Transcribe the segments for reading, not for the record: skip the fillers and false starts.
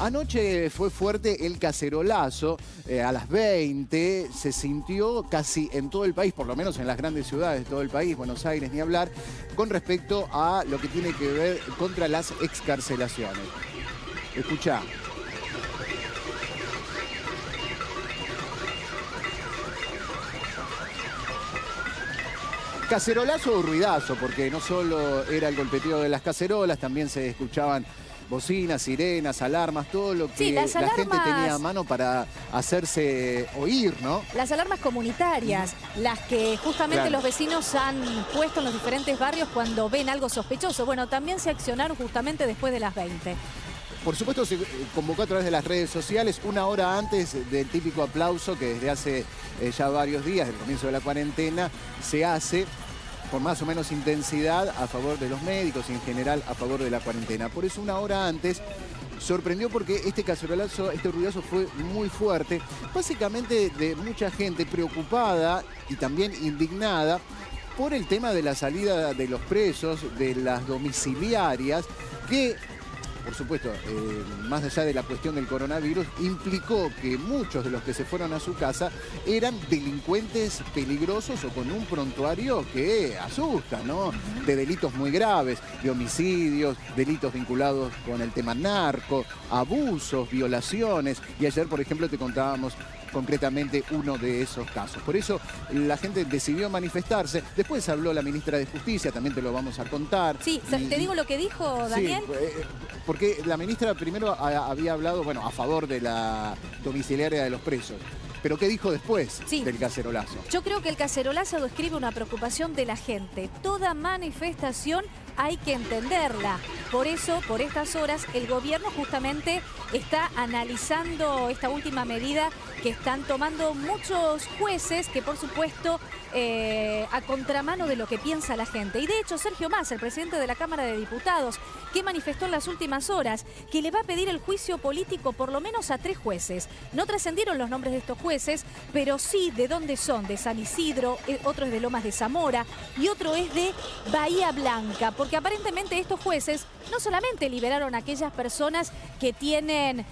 Anoche fue fuerte el cacerolazo, a las 20 se sintió casi en todo el país, por lo menos en las grandes ciudades de todo el país, Buenos Aires ni hablar, con respecto a lo que tiene que ver contra las excarcelaciones. Escuchá. Cacerolazo o ruidazo, porque no solo era el golpeteo de las cacerolas, también se escuchaban bocinas, sirenas, alarmas, todo lo que la gente tenía a mano para hacerse oír, ¿no? Las alarmas comunitarias, las que justamente los vecinos han puesto en los diferentes barrios cuando ven algo sospechoso. Bueno, también se accionaron justamente después de las 20. Por supuesto, se convocó a través de las redes sociales una hora antes del típico aplauso que desde hace ya varios días, del comienzo de la cuarentena, se hace con más o menos intensidad a favor de los médicos y en general a favor de la cuarentena. Por eso una hora antes sorprendió porque este cacerolazo, este ruidazo fue muy fuerte, básicamente de mucha gente preocupada y también indignada por el tema de la salida de los presos, de las domiciliarias, que por supuesto, más allá de la cuestión del coronavirus, implicó que muchos de los que se fueron a su casa eran delincuentes peligrosos o con un prontuario que asusta, ¿no? De delitos muy graves, de homicidios, delitos vinculados con el tema narco, abusos, violaciones. Y ayer, por ejemplo, te contábamos concretamente uno de esos casos. Por eso la gente decidió manifestarse. Después habló la ministra de Justicia, también te lo vamos a contar. Sí, te digo lo que dijo Daniel. Sí, porque la ministra primero había hablado, bueno, a favor de la domiciliaria de los presos. ¿Pero qué dijo después del cacerolazo? Yo creo que el cacerolazo describe una preocupación de la gente. Toda manifestación hay que entenderla. Por eso, por estas horas, el gobierno justamente está analizando esta última medida que están tomando muchos jueces que, por supuesto, a contramano de lo que piensa la gente. Y de hecho, Sergio Massa, el presidente de la Cámara de Diputados, que manifestó en las últimas horas que le va a pedir el juicio político por lo menos a 3 jueces. No trascendieron los nombres de estos jueces, pero sí de dónde son, de San Isidro, otro es de Lomas de Zamora y otro es de Bahía Blanca, porque aparentemente estos jueces no solamente liberaron a aquellas personas que tienen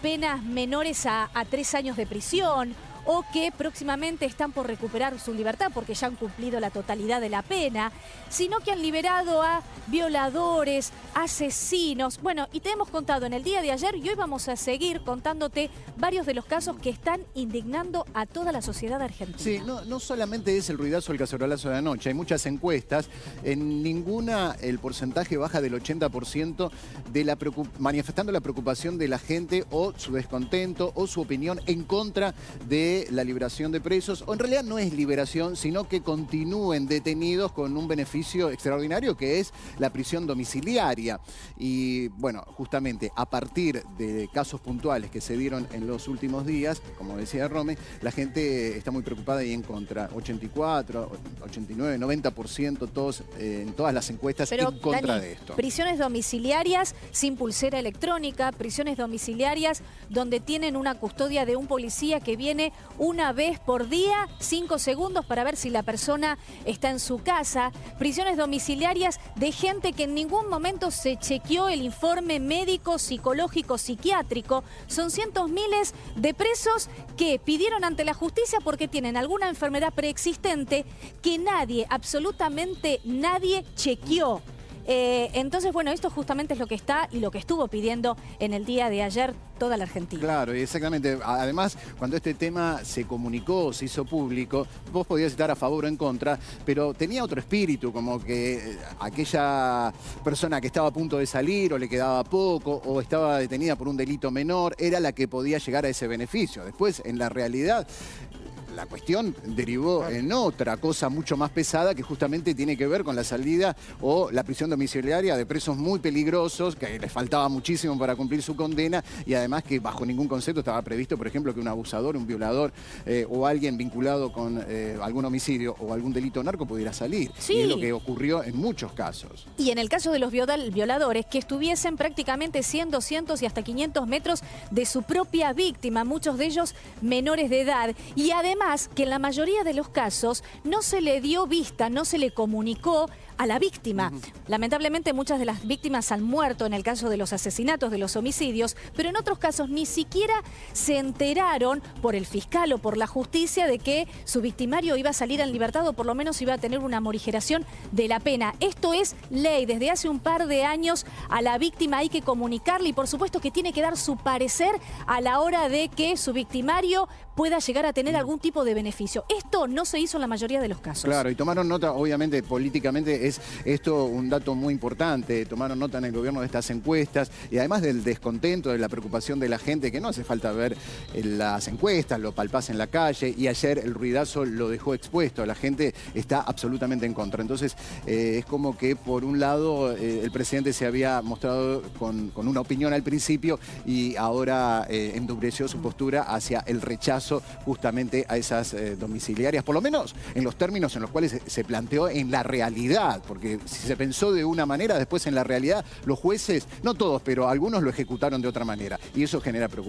penas menores a 3 años de prisión o que próximamente están por recuperar su libertad porque ya han cumplido la totalidad de la pena, sino que han liberado a violadores, asesinos. Bueno, y te hemos contado en el día de ayer y hoy vamos a seguir contándote varios de los casos que están indignando a toda la sociedad argentina. Sí, no solamente es el ruidazo del cacerolazo de anoche, hay muchas encuestas, en ninguna el porcentaje baja del 80% de manifestando la preocupación de la gente o su descontento o su opinión en contra de la liberación de presos, o en realidad no es liberación, sino que continúen detenidos con un beneficio extraordinario que es la prisión domiciliaria. Y bueno, justamente a partir de casos puntuales que se dieron en los últimos días, como decía Rome, la gente está muy preocupada y en contra. 84, 89, 90% todos, en todas las encuestas en contra de esto. Prisiones domiciliarias sin pulsera electrónica, prisiones domiciliarias donde tienen una custodia de un policía que viene una vez por día, 5 segundos para ver si la persona está en su casa. Prisiones domiciliarias de gente que en ningún momento se chequeó el informe médico, psicológico, psiquiátrico. Son cientos miles de presos que pidieron ante la justicia porque tienen alguna enfermedad preexistente que nadie, absolutamente nadie chequeó. Entonces, bueno, esto justamente es lo que está y lo que estuvo pidiendo en el día de ayer toda la Argentina. Claro, exactamente. Además, cuando este tema se comunicó, se hizo público, vos podías estar a favor o en contra, pero tenía otro espíritu, como que aquella persona que estaba a punto de salir o le quedaba poco o estaba detenida por un delito menor, era la que podía llegar a ese beneficio. Después, en la realidad, la cuestión derivó en otra cosa mucho más pesada que justamente tiene que ver con la salida o la prisión domiciliaria de presos muy peligrosos, que les faltaba muchísimo para cumplir su condena y además que bajo ningún concepto estaba previsto, por ejemplo, que un abusador, un violador o alguien vinculado con algún homicidio o algún delito narco pudiera salir. Sí. Y es lo que ocurrió en muchos casos. Y en el caso de los violadores, que estuviesen prácticamente 100, 200 y hasta 500 metros de su propia víctima, muchos de ellos menores de edad. Y además que en la mayoría de los casos no se le dio vista, no se le comunicó a la víctima. Lamentablemente muchas de las víctimas han muerto en el caso de los asesinatos, de los homicidios, pero en otros casos ni siquiera se enteraron por el fiscal o por la justicia de que su victimario iba a salir en libertad o por lo menos iba a tener una morigeración de la pena. Esto es ley. Desde hace un par de años a la víctima hay que comunicarle y por supuesto que tiene que dar su parecer a la hora de que su victimario pueda llegar a tener algún tipo de beneficio. Esto no se hizo en la mayoría de los casos. Claro, y tomaron nota, obviamente, políticamente es esto un dato muy importante. Tomaron nota en el gobierno de estas encuestas y además del descontento, de la preocupación de la gente, que no hace falta ver las encuestas, lo palpás en la calle y ayer el ruidazo lo dejó expuesto. La gente está absolutamente en contra. Entonces, es como que por un lado el presidente se había mostrado con una opinión al principio y ahora endureció su postura hacia el rechazo justamente a esas domiciliarias, por lo menos en los términos en los cuales se planteó en la realidad, porque si se pensó de una manera, después en la realidad los jueces, no todos, pero algunos lo ejecutaron de otra manera y eso genera preocupación.